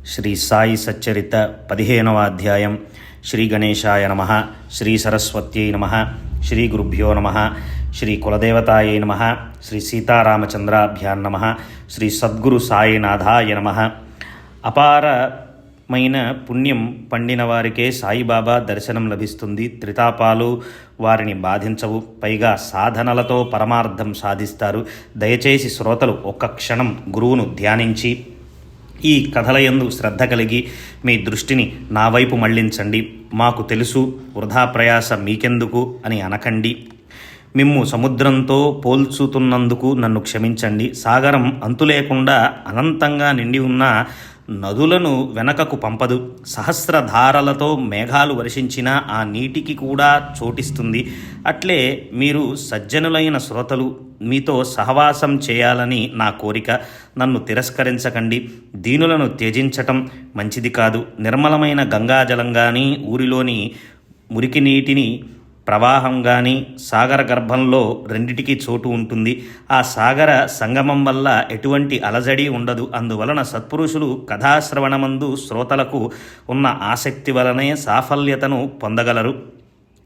శ్రీ సాయి సచ్చరిత 15వ అధ్యాయం. శ్రీ గణేశాయ నమ. శ్రీ సరస్వత్యై నమ. శ్రీ గురుభ్యో నమ. శ్రీ కులదేవతాయై నమ. శ్రీ సీతారామచంద్రాభ్యాం నమ. శ్రీ సద్గురు సాయినాథాయ నమ. అపారమైన పుణ్యం పండిన వారికే సాయిబాబా దర్శనం లభిస్తుంది. త్రితాపాలు వారిని బాధించవు. పైగా సాధనలతో పరమార్థం సాధిస్తారు. దయచేసి శ్రోతలు ఒక్క క్షణం గురువును ధ్యానించి ఈ కథలయందు శ్రద్ధ కలిగి మీ దృష్టిని నా వైపు మళ్లించండి. మాకు తెలుసు, వృధా ప్రయాస మీకెందుకు అని అనకండి. మిమ్ము సముద్రంతో పోల్చుతున్నందుకు నన్ను క్షమించండి. సాగరం అంతులేకుండా అనంతంగా నిండి ఉన్న నదులను వెనకకు పంపదు. సహస్రధారలతో మేఘాలు వర్షించిన ఆ నీటికి కూడా చోటిస్తుంది. అట్లే మీరు సజ్జనులైన శ్రోతలు, మీతో సహవాసం చేయాలని నా కోరిక. నన్ను తిరస్కరించకండి. దీనులను త్యజించటం మంచిది కాదు. నిర్మలమైన గంగాజలం కానీ, ఊరిలోని మురికి నీటిని ప్రవాహం కానీ, సాగర గర్భంలో రెండిటికి చోటు ఉంటుంది. ఆ సాగర సంగమం వల్ల ఎటువంటి అలజడి ఉండదు. అందువలన సత్పురుషులు కథాశ్రవణమందు శ్రోతలకు ఉన్న ఆసక్తి వలనే సాఫల్యతను పొందగలరు.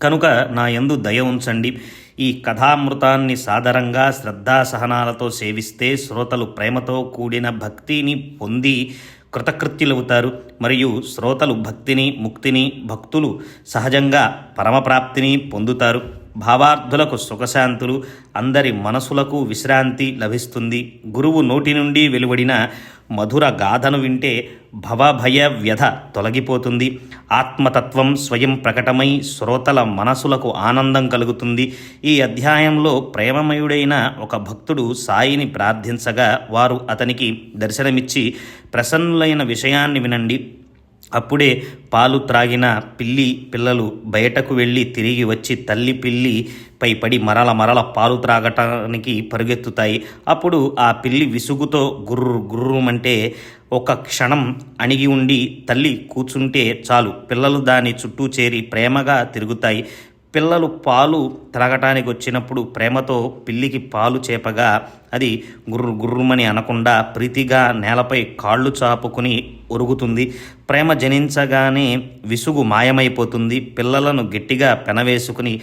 కనుక నా యందు దయ ఉంచండి. ఈ కథామృతాన్ని సాదరంగా శ్రద్ధాసహనాలతో సేవిస్తే శ్రోతలు ప్రేమతో కూడిన భక్తిని పొంది కృతకృత్యులవుతారు. మరియు శ్రోతలు భక్తిని, ముక్తిని, భక్తులు సహజంగా పరమప్రాప్తిని పొందుతారు. భావార్థులకు సుఖశాంతులు, అందరి మనసులకు విశ్రాంతి లభిస్తుంది. గురువు నోటి నుండి వెలువడిన మధుర గాథను వింటే భవభయ వ్యధ తొలగిపోతుంది. ఆత్మతత్వం స్వయం ప్రకటమై శ్రోతల మనసులకు ఆనందం కలుగుతుంది. ఈ అధ్యాయంలో ప్రేమమయుడైన ఒక భక్తుడు సాయిని ప్రార్థించగా వారు అతనికి దర్శనమిచ్చి ప్రసన్నులైన విషయాన్ని వినండి. అప్పుడే పాలు త్రాగిన పిల్లలు బయటకు వెళ్ళి తిరిగి వచ్చి తల్లి పిల్లిపై పడి మరల పాలు త్రాగటానికి పరుగెత్తుతాయి. అప్పుడు ఆ పిల్లి విసుగుతో గుర్రుమంటే ఒక క్షణం అణిగి ఉండి తల్లి కూర్చుంటే చాలు, పిల్లలు దాని చుట్టూ చేరి ప్రేమగా తిరుగుతాయి. పిల్లలు పాలు త్రాగటానికి వచ్చినప్పుడు ప్రేమతో పిల్లికి పాలు చేపగా అది గుర్రుమని అనకుండా ప్రీతిగా నేలపై కాళ్ళు చాపుకుని ఒరుగుతుంది. ప్రేమ జనించగానే విసుగు మాయమైపోతుంది. పిల్లలను గట్టిగా పెనవేసుకుని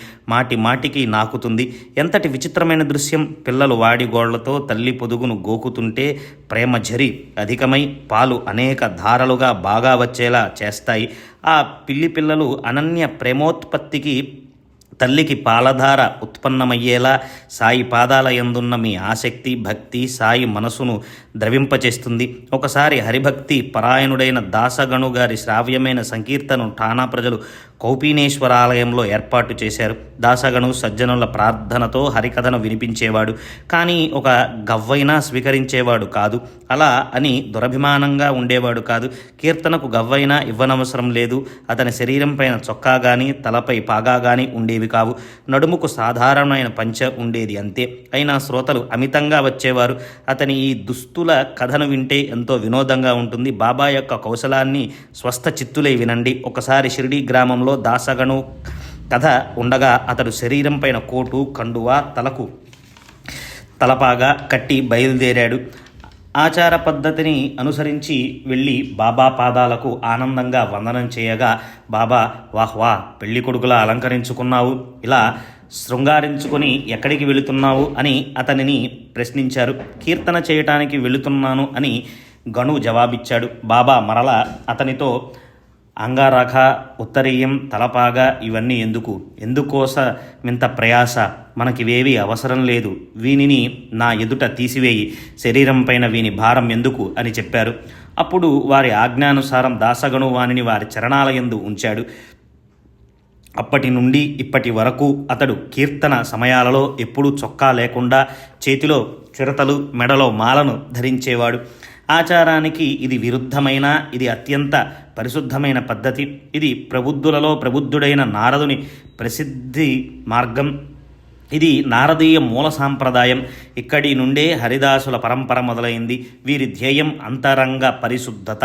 మాటికి నాకుతుంది. ఎంతటి విచిత్రమైన దృశ్యం! పిల్లలు వాడిగోళ్లతో తల్లి పొదుగును గోకుతుంటే ప్రేమ జరి అధికమై పాలు అనేక ధారలుగా బాగా వచ్చేలా చేస్తాయి. ఆ పిల్లలు అనన్య ప్రేమోత్పత్తికి తల్లికి పాలధార ఉత్పన్నమయ్యేలా సాయి పాదాల యందున్న మీ ఆసక్తి, భక్తి సాయి మనసును ద్రవింపచేస్తుంది. ఒకసారి హరిభక్తి పరాయణుడైన దాసగణు గారి శ్రావ్యమైన సంకీర్తను ఠానా ప్రజలు కౌపీనేశ్వరాలయంలో ఏర్పాటు చేశారు. దాసగణు సజ్జనుల ప్రార్థనతో హరికథను వినిపించేవాడు, కానీ ఒక గవ్వైనా స్వీకరించేవాడు కాదు. అలా అని దురభిమానంగా ఉండేవాడు కాదు. కీర్తనకు గవ్వైనా ఇవ్వనవసరం లేదు. అతని శరీరం పైన చొక్కా కానీ, తలపై పాగా కానీ ఉండేవి కావు. నడుముకు సాధారణమైన పంచ ఉండేది, అంతే. అయినా శ్రోతలు అమితంగా వచ్చేవారు. అతని ఈ దుస్తుల కథను వింటే ఎంతో వినోదంగా ఉంటుంది. బాబా యొక్క కౌశలాన్ని స్వస్థ చిత్తులై వినండి. ఒకసారి షిరిడీ గ్రామంలో దాసగణు కథ ఉండగా అతడు శరీరం పైన కోటు, కండువా, తలకు తలపాగా కట్టి బయలుదేరాడు. ఆచార పద్ధతిని అనుసరించి వెళ్ళి బాబా పాదాలకు ఆనందంగా వందనం చేయగా, బాబా వాహ్ పెళ్లి కొడుకులా అలంకరించుకున్నావు, ఇలా శృంగారించుకొని ఎక్కడికి వెళుతున్నావు అని అతనిని ప్రశ్నించారు. కీర్తన చేయటానికి వెళుతున్నాను అని గణు జవాబిచ్చాడు. బాబా మరలా అతనితో అంగారఖ, ఉత్తరీయం, తలపాగా ఇవన్నీ ఎందుకోసమింత ప్రయాస? మనకివేవి అవసరం లేదు. వీనిని నా ఎదుట తీసివేయి. శరీరం పైన వీని భారం ఎందుకు అని చెప్పారు. అప్పుడు వారి ఆజ్ఞానుసారం దాసగణు వానిని వారి చరణాలయందు ఉంచాడు. అప్పటి నుండి ఇప్పటి వరకు అతడు కీర్తన సమయాలలో ఎప్పుడూ చొక్కా లేకుండా చేతిలో చిరతలు, మెడలో మాలను ధరించేవాడు. ఆచారానికి ఇది విరుద్ధమైన, ఇది అత్యంత పరిశుద్ధమైన పద్ధతి. ఇది ప్రబుద్ధులలో ప్రబుద్ధుడైన నారదుని ప్రసిద్ధి మార్గం. ఇది నారదీయ మూల సాంప్రదాయం. ఇక్కడి నుండే హరిదాసుల పరంపర మొదలైంది. వీరి ధ్యేయం అంతరంగ పరిశుద్ధత,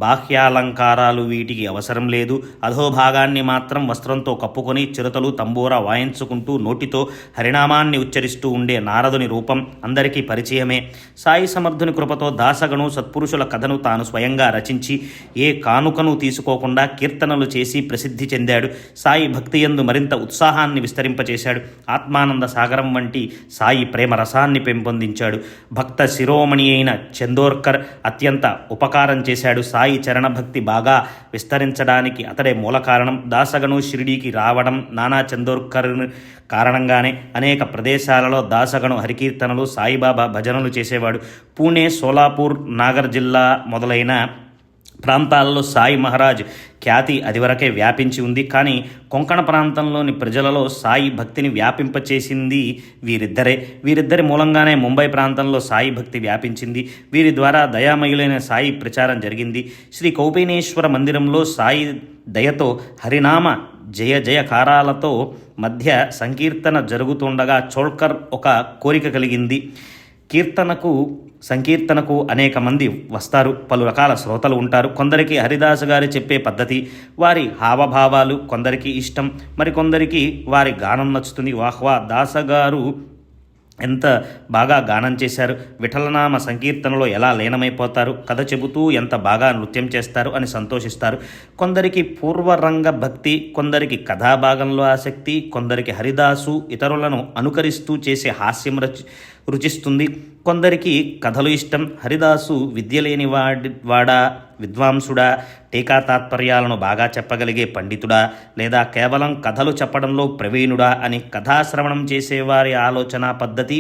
బాహ్యాలంకారాలు వీటికి అవసరం లేదు. అధోభాగాన్ని మాత్రం వస్త్రంతో కప్పుకొని చిరుతలు తంబూరా వాయించుకుంటూ నోటితో హరినామాన్ని ఉచ్చరిస్తూ ఉండే నారదుని రూపం అందరికీ పరిచయమే. సాయి సమర్థుని కృపతో దాసగను సత్పురుషుల కథను తాను స్వయంగా రచించి ఏ కానుకను తీసుకోకుండా కీర్తనలు చేసి ప్రసిద్ధి చెందాడు. సాయి భక్తి యందు మరింత ఉత్సాహాన్ని విస్తరింపచేశాడు. ఆత్మానంద సాగరం వంటి సాయి ప్రేమ రసాన్ని పెంపొందించాడు. భక్త శిరోమణి అయిన చందోర్కర్ అత్యంత ఉపకారం చేశాడు. సాయి చరణభక్తి బాగా విస్తరించడానికి అతడే మూల కారణం. దాసగను షిరిడీకి రావడం నానా చందోర్కర్ కారణంగానే. అనేక ప్రదేశాలలో దాసగను హరికీర్తనలు, సాయిబాబా భజనలు చేసేవాడు. పూణే, సోలాపూర్, నాగర్ జిల్లా మొదలైన ప్రాంతాల్లో సాయి మహారాజ్ ఖ్యాతి అదివరకే వ్యాపించి ఉంది. కానీ కొంకణ ప్రాంతంలోని ప్రజలలో సాయి భక్తిని వ్యాపింపచేసింది వీరిద్దరి మూలంగానే ముంబై ప్రాంతంలో సాయి భక్తి వ్యాపించింది. వీరి ద్వారా దయామయులైన సాయి ప్రచారం జరిగింది. శ్రీ కౌపీనేశ్వర మందిరంలో సాయి దయతో హరినామ జయ జయకారాలతో మధ్య సంకీర్తన జరుగుతుండగా చోల్కర్ ఒక కోరిక కలిగింది. సంకీర్తనకు అనేక మంది వస్తారు. పలు రకాల శ్రోతలు ఉంటారు. కొందరికి హరిదాసు గారి చెప్పే పద్ధతి, వారి హావభావాలు కొందరికి ఇష్టం, మరికొందరికి వారి గానం నచ్చుతుంది. వాహ్వా, దాసగారు ఎంత బాగా గానం చేశారు, విఠలనామ సంకీర్తనలో ఎలా లీనమైపోతారు, కథ చెబుతూ ఎంత బాగా నృత్యం చేస్తారు అని సంతోషిస్తారు. కొందరికి పూర్వరంగ భక్తి, కొందరికి కథాభాగంలో ఆసక్తి, కొందరికి హరిదాసు ఇతరులను అనుకరిస్తూ చేసే హాస్యం రుచిస్తుంది. కొందరికి కథలు ఇష్టం. హరిదాసు విద్య లేని వాడా, విద్వాంసుడా, టీకా తాత్పర్యాలను బాగా చెప్పగలిగే పండితుడా, లేదా కేవలం కథలు చెప్పడంలో ప్రవీణుడా అని కథాశ్రవణం చేసేవారి ఆలోచన పద్ధతి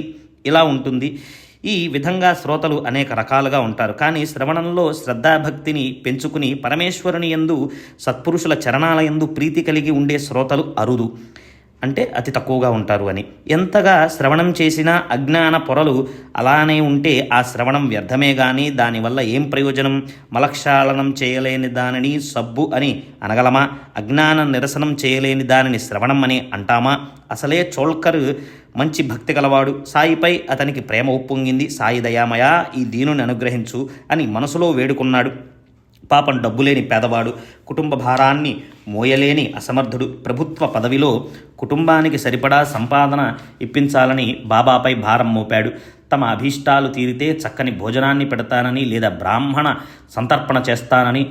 ఇలా ఉంటుంది. ఈ విధంగా శ్రోతలు అనేక రకాలుగా ఉంటారు. కానీ శ్రవణంలో శ్రద్ధాభక్తిని పెంచుకుని పరమేశ్వరుని యందు, సత్పురుషుల చరణాల యందు ప్రీతి కలిగి ఉండే శ్రోతలు అరుదు, అంటే అతి తక్కువగా ఉంటారు అని. ఎంతగా శ్రవణం చేసినా అజ్ఞాన పొరలు అలానే ఉంటే ఆ శ్రవణం వ్యర్థమే గాని దానివల్ల ఏం ప్రయోజనం? మలక్షాళనం చేయలేని దానిని సబ్బు అని అనగలమా? అజ్ఞాన నిరసనం చేయలేని దానిని శ్రవణం అని అంటామా? అసలే చోల్కర్ మంచి భక్తి గలవాడు. సాయిపై అతనికి ప్రేమ ఉప్పొంగింది. సాయి దయామయ, ఈ దీనుని అనుగ్రహించు అని మనసులో వేడుకున్నాడు. పాపం డబ్బులేని పేదవాడు, కుటుంబ భారాన్ని మోయలేని అసమర్థుడు. ప్రభుత్వ పదవిలో కుటుంబానికి సరిపడా సంపాదన ఇప్పించాలని బాబాపై భారం మోపాడు. తమ అభీష్టాలు తీరితే చక్కని భోజనాన్ని పెడతానని లేదా బ్రాహ్మణ సంతర్పణ చేస్తానని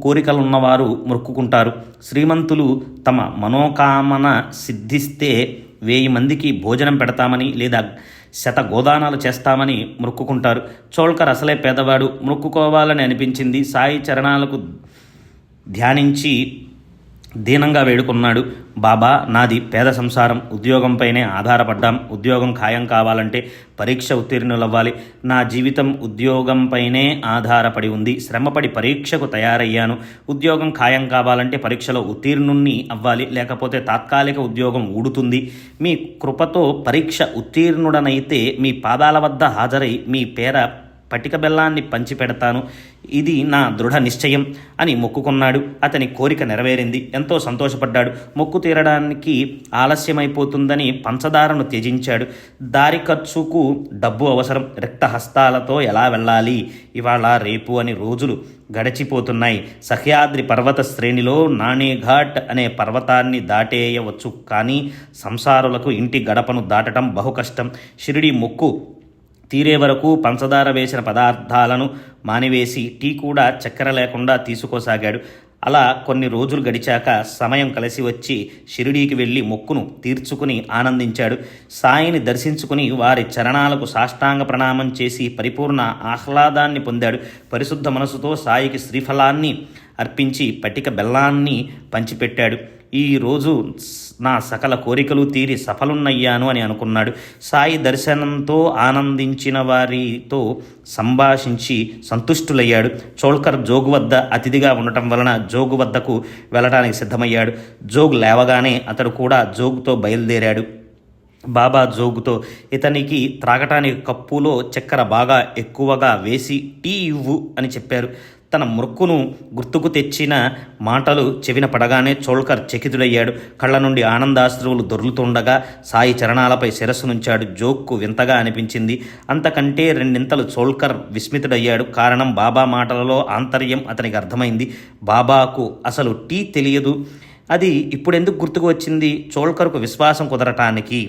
కోరికలున్నవారు మొక్కుకుంటారు. శ్రీమంతులు తమ మనోకామన సిద్ధిస్తే 1000 మందికి భోజనం పెడతామని లేదా 100 గోదానాలు చేస్తామని మొక్కుకుంటారు. చోల్కర్ అసలే పేదవాడు. మొక్కుకోవాలని అనిపించింది. సాయి చరణాలకు ధ్యానించి దీనంగా వేడుకున్నాడు. బాబా, నాది పేద సంసారం, ఉద్యోగంపైనే ఆధారపడ్డాం. ఉద్యోగం ఖాయం కావాలంటే పరీక్ష ఉత్తీర్ణులవ్వాలి. నా జీవితం ఉద్యోగంపైనే ఆధారపడి ఉంది. శ్రమపడి పరీక్షకు తయారయ్యాను. ఉద్యోగం ఖాయం కావాలంటే పరీక్షలో ఉత్తీర్ణుణ్ణి అవ్వాలి, లేకపోతే తాత్కాలిక ఉద్యోగం ఊడుతుంది. మీ కృపతో పరీక్ష ఉత్తీర్ణుడనైతే మీ పాదాల వద్ద హాజరై మీ పేర పటిక బెల్లాన్ని పంచిపెడతాను. ఇది నా దృఢ నిశ్చయం అని మొక్కుకున్నాడు. అతని కోరిక నెరవేరింది. ఎంతో సంతోషపడ్డాడు. మొక్కు తీరడానికి ఆలస్యమైపోతుందని పంచదారను త్యజించాడు. దారి ఖర్చుకు డబ్బు అవసరం. రిక్త హస్తాలతో ఎలా వెళ్ళాలి? ఇవాళ రేపు అని రోజులు గడిచిపోతున్నాయి. సహ్యాద్రి పర్వత శ్రేణిలో నాణేఘాట్ అనే పర్వతాన్ని దాటేయవచ్చు, కానీ సంసారులకు ఇంటి గడపను దాటడం బహు కష్టం. షిరిడి మొక్కు తీరే వరకు పంచదార వేసిన పదార్థాలను మానివేసి టీ కూడా చక్కెర లేకుండా తీసుకోసాగాడు. అలా కొన్ని రోజులు గడిచాక సమయం కలిసి వచ్చి షిరిడీకి వెళ్ళి మొక్కును తీర్చుకుని ఆనందించాడు. సాయిని దర్శించుకుని వారి చరణాలకు సాష్టాంగ ప్రణామం చేసి పరిపూర్ణ ఆహ్లాదాన్ని పొందాడు. పరిశుద్ధ మనసుతో సాయికి శ్రీఫలాన్ని అర్పించి పటిక బెల్లాన్ని పంచిపెట్టాడు. ఈరోజు నా సకల కోరికలు తీరి సఫలున్నయ్యాను అని అనుకున్నాడు. సాయి దర్శనంతో ఆనందించిన వారితో సంభాషించి సంతుష్టులయ్యాడు. చోల్కర్ జోగు వద్ద అతిథిగా ఉండటం వలన జోగు వద్దకు వెళ్ళడానికి సిద్ధమయ్యాడు. జోగు లేవగానే అతడు కూడా జోగుతో బయలుదేరాడు. బాబా జోగుతో, ఇతనికి త్రాగటానికి కప్పులో చక్కెర బాగా ఎక్కువగా వేసి టీ ఇవ్వు అని చెప్పారు. తన మృక్కును గుర్తుకు తెచ్చిన మాటలు చెవిన పడగానే చోల్కర్ చకితుడయ్యాడు. కళ్ళ నుండి ఆనందాశ్రువులు దొర్లుతుండగా సాయి చరణాలపై శిరస్సు నుంచాడు. జోక్కు వింతగా అనిపించింది. అంతకంటే రెండింతలు చోల్కర్ విస్మితుడయ్యాడు. కారణం బాబా మాటలలో ఆంతర్యం అతనికి అర్థమైంది. బాబాకు అసలు టీ తెలియదు. అది ఇప్పుడెందుకు గుర్తుకు వచ్చింది? చోల్కర్కు విశ్వాసం కుదరటానికి,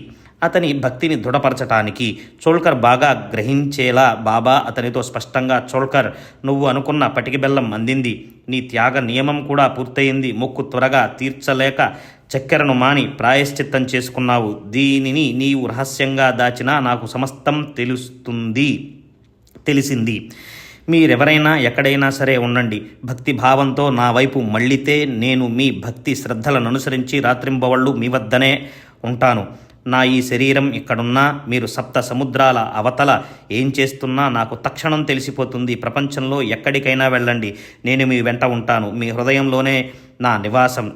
అతని భక్తిని దృఢపరచటానికి. చోల్కర్ బాగా గ్రహించేలా బాబా అతనితో స్పష్టంగా, చోల్కర్, నువ్వు అనుకున్న పటికి బెల్లం అందింది. నీ త్యాగ నియమం కూడా పూర్తయింది. మొక్కు త్వరగా తీర్చలేక చక్కెరను మాని ప్రాయశ్చిత్తం చేసుకున్నావు. దీనిని నీవు రహస్యంగా దాచినా నాకు సమస్తం తెలిసింది. మీరెవరైనా ఎక్కడైనా సరే ఉండండి, భక్తి భావంతో నా వైపు మళ్ళితే నేను మీ భక్తి శ్రద్ధలను అనుసరించి రాత్రింబవళ్ళు మీ వద్దనే ఉంటాను. నా ఈ శరీరం ఇక్కడున్నా, మీరు సప్త సముద్రాల అవతల ఏం చేస్తున్నా నాకు తక్షణం తెలిసిపోతుంది. ప్రపంచంలో ఎక్కడికైనా వెళ్ళండి, నేను మీ వెంట ఉంటాను. మీ హృదయంలోనే నా నివాసం.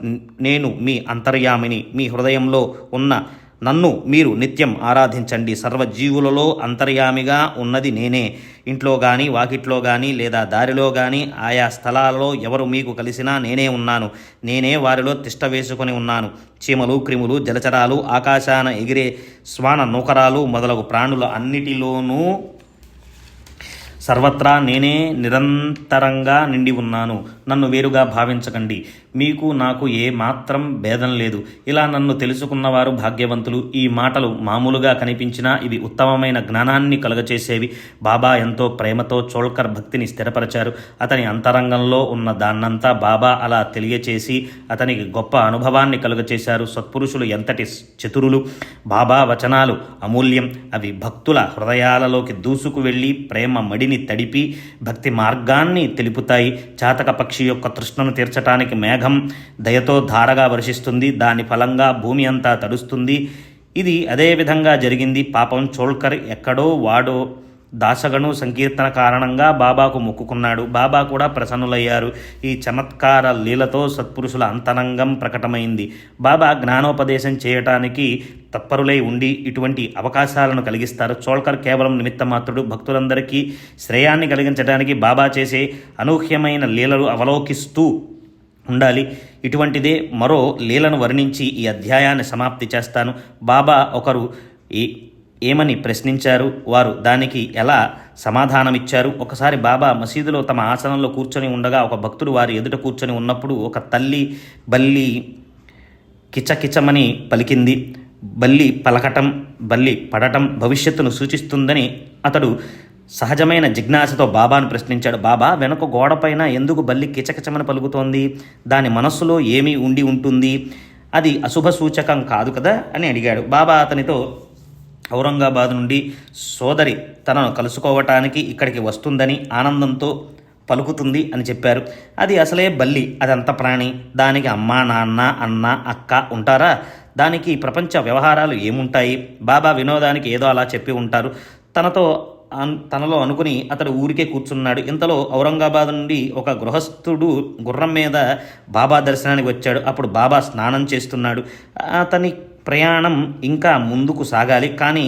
నేను మీ అంతర్యామిని. మీ హృదయంలో ఉన్న నన్ను మీరు నిత్యం ఆరాధించండి. సర్వజీవులలో అంతర్యామిగా ఉన్నది నేనే. ఇంట్లో కానీ, వాకిట్లో కానీ, లేదా దారిలో కానీ, ఆయా స్థలాలలో ఎవరు మీకు కలిసినా నేనే ఉన్నాను. నేనే వారిలో తిష్ట వేసుకొని ఉన్నాను. చీమలు, క్రిములు, జలచరాలు, ఆకాశాన ఎగిరే శ్వాన నూకరాలు మొదలగు ప్రాణుల అన్నిటిలోనూ సర్వత్రా నేనే నిరంతరంగా నిండి ఉన్నాను. నన్ను వేరుగా భావించకండి. మీకు నాకు ఏ మాత్రం భేదం లేదు. ఇలా నన్ను తెలుసుకున్నవారు భాగ్యవంతులు. ఈ మాటలు మామూలుగా కనిపించినా ఇవి ఉత్తమమైన జ్ఞానాన్ని కలుగచేసేవి. బాబా ఎంతో ప్రేమతో చోల్కర్ భక్తిని స్థిరపరిచారు. అతని అంతరంగంలో ఉన్న దాన్నంతా బాబా అలా తెలియచేసి అతనికి గొప్ప అనుభవాన్ని కలుగచేశారు. సత్పురుషులు ఎంతటి చతురులు! బాబా వచనాలు అమూల్యం. అవి భక్తుల హృదయాలలోకి దూసుకు వెళ్ళి ప్రేమ మడిని తడిపి భక్తి మార్గాన్ని తెలుపుతాయి. చాతక పక్షి యొక్క తృష్ణను తీర్చటానికి మేఘం దయతో ధారగా వర్షిస్తుంది. దాని ఫలంగా భూమి అంతా తడుస్తుంది. ఇది అదే విధంగా జరిగింది. పాపం చోల్కర్ ఎక్కడో వాడో దాసగను సంకీర్తన కారణంగా బాబాకు మొక్కుకున్నాడు. బాబా కూడా ప్రసన్నులయ్యారు. ఈ చమత్కార లీలతో సత్పురుషుల అంతరంగం ప్రకటమైంది. బాబా జ్ఞానోపదేశం చేయటానికి తత్పరులై ఉండి ఇటువంటి అవకాశాలను కలిగిస్తారు. చోల్కర్ కేవలం నిమిత్తమాత్రుడు. భక్తులందరికీ శ్రేయాన్ని కలిగించడానికి బాబా చేసే అనూహ్యమైన లీలలు అవలోకిస్తూ ఉండాలి. ఇటువంటిదే మరో లీలను వర్ణించి ఈ అధ్యాయాన్ని సమాప్తి చేస్తాను. బాబా ఒకరు ఏమని ప్రశ్నించారు, వారు దానికి ఎలా సమాధానమిచ్చారు. ఒకసారి బాబా మసీదులో తమ ఆసనంలో కూర్చొని ఉండగా ఒక భక్తుడు వారి ఎదుట కూర్చొని ఉన్నప్పుడు ఒక తల్లి బల్లి కిచకిచమని పలికింది. బల్లి పలకటం, బల్లి పడటం భవిష్యత్తును సూచిస్తుందని అతడు సహజమైన జిజ్ఞాసతో బాబాను ప్రశ్నించాడు. బాబా, వెనుక గోడపైన ఎందుకు బల్లి కిచకిచమని పలుకుతోంది? దాని మనస్సులో ఏమి ఉండి ఉంటుంది? అది అశుభ సూచకం కాదు కదా అని అడిగాడు. బాబా అతనితో, ఔరంగాబాద్ నుండి సోదరి తనను కలుసుకోవటానికి ఇక్కడికి వస్తుందని ఆనందంతో పలుకుతుంది అని చెప్పారు. అది అసలే బల్లి, అదంత ప్రాణి. దానికి అమ్మ, నాన్న, అన్న, అక్క ఉంటారా? దానికి ప్రపంచ వ్యవహారాలు ఏముంటాయి? బాబా వినోదానికి ఏదో అలా చెప్పి ఉంటారు. తనలో అనుకుని అతడు ఊరికే కూర్చున్నాడు. ఇంతలో ఔరంగాబాద్ నుండి ఒక గృహస్థుడు గుర్రం మీద బాబా దర్శనానికి వచ్చాడు. అప్పుడు బాబా స్నానం చేస్తున్నాడు. అతని ప్రయాణం ఇంకా ముందుకు సాగాలి, కానీ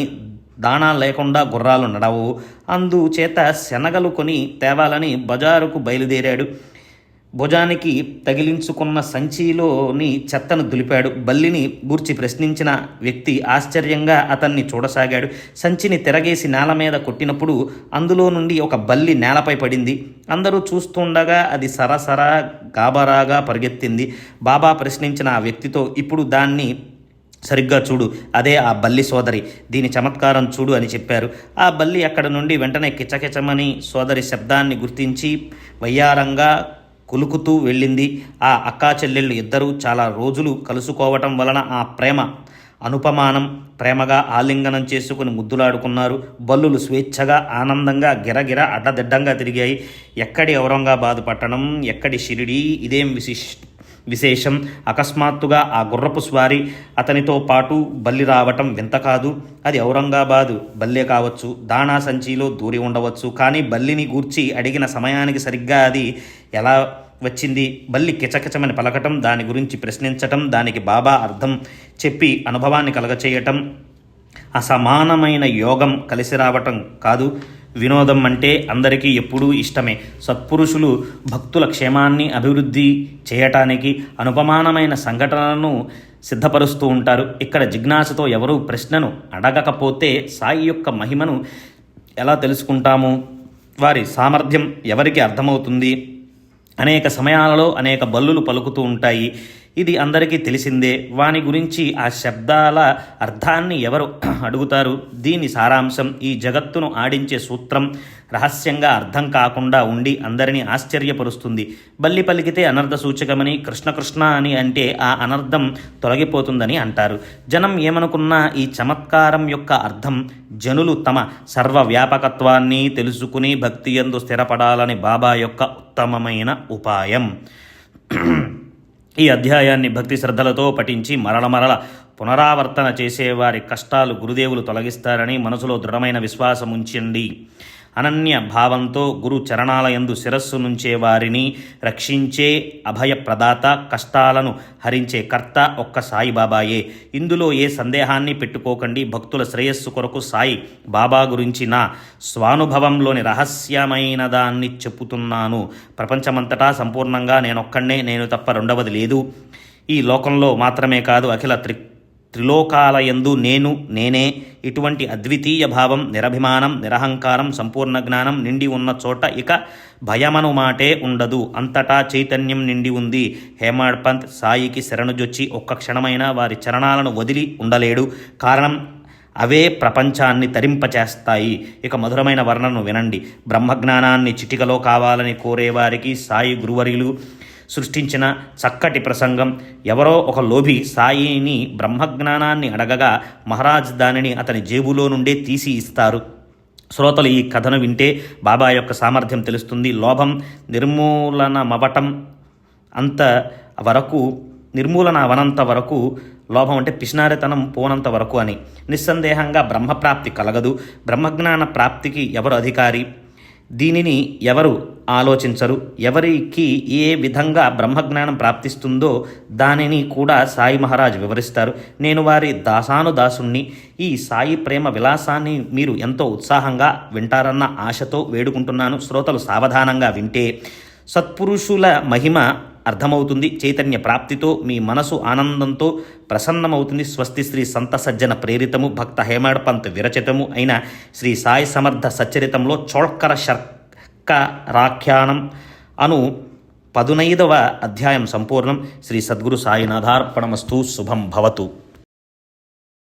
దాణా లేకుండా గుర్రాలు నడవు. అందుచేత శనగలు కొని తేవాలని బజారుకు బయలుదేరాడు. భుజానికి తగిలించుకున్న సంచిలోని చెత్తను దులిపాడు. బల్లిని గూర్చి ప్రశ్నించిన వ్యక్తి ఆశ్చర్యంగా అతన్ని చూడసాగాడు. సంచిని తిరగేసి నేల మీద కొట్టినప్పుడు అందులో నుండి ఒక బల్లి నేలపై పడింది. అందరూ చూస్తుండగా అది సరసరా గాబరాగా పరిగెత్తింది. బాబా ప్రశ్నించిన ఆ వ్యక్తితో, ఇప్పుడు దాన్ని సరిగ్గా చూడు, అదే ఆ బల్లి సోదరి, దీని చమత్కారం చూడు అని చెప్పారు. ఆ బల్లి అక్కడ నుండి వెంటనే కిచకిచమని సోదరి శబ్దాన్ని గుర్తించి వయ్యారంగా కులుకుతూ వెళ్ళింది. ఆ అక్కా చెల్లెళ్ళు ఇద్దరూ చాలా రోజులు కలుసుకోవటం వలన ఆ ప్రేమ అనుపమానం. ప్రేమగా ఆలింగనం చేసుకుని ముద్దులాడుకున్నారు. బల్లులు స్వేచ్ఛగా ఆనందంగా గిరగిర అడ్డదిడ్డంగా తిరిగాయి. ఎక్కడి ఔరంగాబాద్ పట్టణం, ఎక్కడి షిరిడీ, ఇదేం విశేషం. అకస్మాత్తుగా ఆ గుర్రపు స్వారీ, అతనితో పాటు బల్లి రావటం వింత కాదు. అది ఔరంగాబాదు బల్లే కావచ్చు, దాణా సంచిలో దూరి ఉండవచ్చు. కానీ బల్లిని గూర్చి అడిగిన సమయానికి సరిగ్గా అది ఎలా వచ్చింది? బల్లి కిచకిచమని పలకటం, దాని గురించి ప్రశ్నించటం, దానికి బాబా అర్థం చెప్పి అనుభవాన్ని కలగచేయటం, అసమానమైన యోగం కలిసి రావటం కాదు. వినోదం అంటే అందరికీ ఎప్పుడూ ఇష్టమే. సత్పురుషులు భక్తుల క్షేమాన్ని అభివృద్ధి చేయటానికి అనుపమానమైన సంఘటనలను సిద్ధపరుస్తూ ఉంటారు. ఇక్కడ జిజ్ఞాసతో ఎవరూ ప్రశ్నను అడగకపోతే సాయి యొక్క మహిమను ఎలా తెలుసుకుంటాము? వారి సామర్థ్యం ఎవరికి అర్థమవుతుంది? అనేక సమయాలలో అనేక బల్లులు పలుకుతూ ఉంటాయి. ఇది అందరికీ తెలిసిందే. వాని గురించి ఆ శబ్దాల అర్థాన్ని ఎవరు అడుగుతారు? దీని సారాంశం ఈ జగత్తును ఆడించే సూత్రం రహస్యంగా అర్థం కాకుండా ఉండి అందరినీ ఆశ్చర్యపరుస్తుంది. బల్లి పలికితే అనర్థ సూచకమని, కృష్ణ కృష్ణ అని అంటే ఆ అనర్థం తొలగిపోతుందని అంటారు. జనం ఏమనుకున్నా ఈ చమత్కారం యొక్క అర్థం జనులు తమ సర్వవ్యాపకత్వాన్ని తెలుసుకుని భక్తియందు స్థిరపడాలని బాబా యొక్క ఉత్తమమైన ఉపాయం. ఈ అధ్యాయాన్ని భక్తి శ్రద్ధలతో పఠించి మరల పునరావర్తన చేసేవారి కష్టాలు గురుదేవులు తొలగిస్తారని మనసులో దృఢమైన విశ్వాసం ఉంచండి. అనన్య భావంతో గురు చరణాలయందు శిరస్సు నుంచే వారిని రక్షించే అభయప్రదాత, కష్టాలను హరించే కర్త ఒక్క సాయిబాబాయే. ఇందులో ఏ సందేహాన్ని పెట్టుకోకండి. భక్తుల శ్రేయస్సు కొరకు సాయి బాబా గురించి నా స్వానుభవంలోని రహస్యమైన దాన్ని చెప్పుతున్నాను. ప్రపంచమంతటా సంపూర్ణంగా నేనొక్కడే, నేను తప్ప రెండవది లేదు. ఈ లోకంలో మాత్రమే కాదు, అఖిల త్రిలోకాలయందు నేనే. ఇటువంటి అద్వితీయ భావం, నిరభిమానం, నిరహంకారం, సంపూర్ణ జ్ఞానం నిండి ఉన్న చోట ఇక భయమను మాటే ఉండదు. అంతటా చైతన్యం నిండి ఉంది. హేమాడ్ పంత్ సాయికి శరణుజొచ్చి ఒక్క క్షణమైనా వారి చరణాలను వదిలి ఉండలేడు. కారణం అవే ప్రపంచాన్ని తరింపచేస్తాయి. ఇక మధురమైన వర్ణనను వినండి. బ్రహ్మజ్ఞానాన్ని చిటికలో కావాలని కోరేవారికి సాయి గురువర్యులు సృష్టించిన చక్కటి ప్రసంగం. ఎవరో ఒక లోభి సాయిని బ్రహ్మజ్ఞానాన్ని అడగగా మహారాజ్ దానిని అతని జేబులో నుండే తీసి ఇస్తారు. శ్రోతలు ఈ కథను వింటే బాబా యొక్క సామర్థ్యం తెలుస్తుంది. లోభం నిర్మూలన అవనంత వరకు, లోభం అంటే పిష్నారితనం పోనంత వరకు అని. నిస్సందేహంగా బ్రహ్మప్రాప్తి కలగదు. బ్రహ్మజ్ఞాన ప్రాప్తికి ఎవరు అధికారి? దీనిని ఎవరు ఆలోచించరు. ఎవరికి ఏ విధంగా బ్రహ్మజ్ఞానం ప్రాప్తిస్తుందో దానిని కూడా సాయి మహారాజ్ వివరిస్తారు. నేను వారి దాసానుదాసుణ్ణి. ఈ సాయి ప్రేమ విలాసాన్ని మీరు ఎంతో ఉత్సాహంగా వింటారన్న ఆశతో వేడుకుంటున్నాను. శ్రోతలు సావధానంగా వింటే సత్పురుషుల మహిమ అర్థమవుతుంది. చైతన్య ప్రాప్తితో మీ మనసు ఆనందంతో ప్రసన్నమవుతుంది. స్వస్తి శ్రీ సంత సజ్జన ప్రేరితము భక్త హేమాడ్ పంత్ విరచితము అయిన శ్రీ సాయి సమర్థ సచ్చరితంలో చోళకర శర్కరాఖ్యానం అను 15వ అధ్యాయం సంపూర్ణం. శ్రీ సద్గురు సాయినాథార్పణమస్తు. శుభం భవతు.